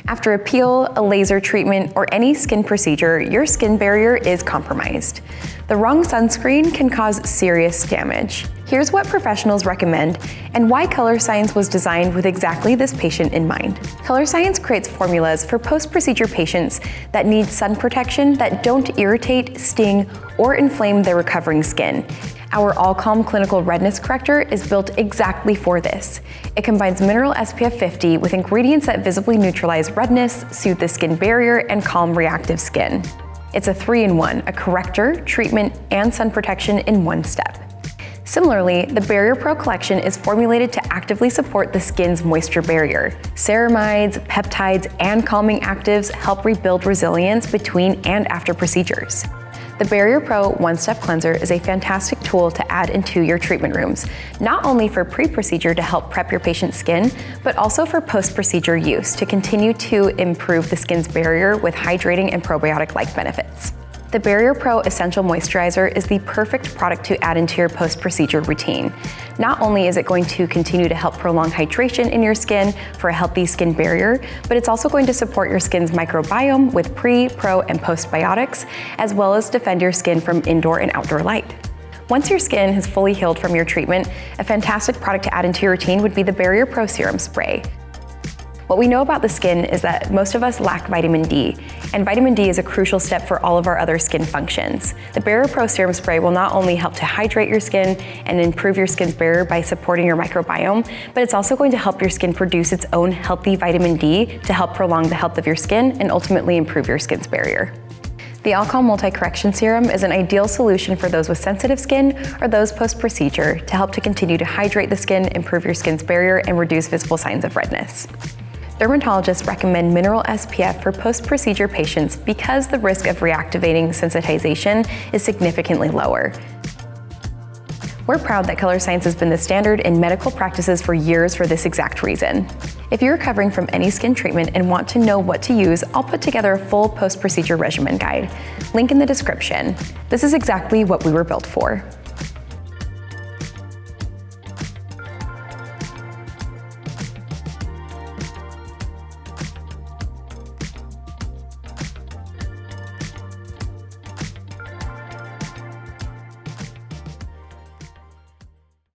After a peel, a laser treatment, or any skin procedure, your skin barrier is compromised. The wrong sunscreen can cause serious damage. Here's what professionals recommend and why Colorescience was designed with exactly this patient in mind. Colorescience creates formulas for post-procedure patients that need sun protection that don't irritate, sting, or inflame their recovering skin. Our Calm Clinical Redness Corrector is built exactly for this. It combines mineral SPF 50 with ingredients that visibly neutralize redness, soothe the skin barrier, and calm reactive skin. It's a 3-in-1, a corrector, treatment, and sun protection in one step. Similarly, the Barrier Pro collection is formulated to actively support the skin's moisture barrier. Ceramides, peptides, and calming actives help rebuild resilience between and after procedures. The Barrier Pro One-Step Cleanser is a fantastic tool to add into your treatment rooms, not only for pre-procedure to help prep your patient's skin, but also for post-procedure use to continue to improve the skin's barrier with hydrating and probiotic-like benefits. The Barrier Pro Essential Moisturizer is the perfect product to add into your post-procedure routine. Not only is it going to continue to help prolong hydration in your skin for a healthy skin barrier, but it's also going to support your skin's microbiome with pre, pro, and postbiotics, as well as defend your skin from indoor and outdoor light. Once your skin has fully healed from your treatment, a fantastic product to add into your routine would be the Barrier Pro Serum Spray. What we know about the skin is that most of us lack vitamin D, and vitamin D is a crucial step for all of our other skin functions. The Barrier Pro Serum Spray will not only help to hydrate your skin and improve your skin's barrier by supporting your microbiome, but it's also going to help your skin produce its own healthy vitamin D to help prolong the health of your skin and ultimately improve your skin's barrier. The Calm Multi-Correction Serum is an ideal solution for those with sensitive skin or those post-procedure to help to continue to hydrate the skin, improve your skin's barrier, and reduce visible signs of redness. Dermatologists recommend mineral SPF for post-procedure patients because the risk of reactivating sensitization is significantly lower. We're proud that Colorescience has been the standard in medical practices for years for this exact reason. If you're recovering from any skin treatment and want to know what to use, I'll put together a full post-procedure regimen guide. Link in the description. This is exactly what we were built for.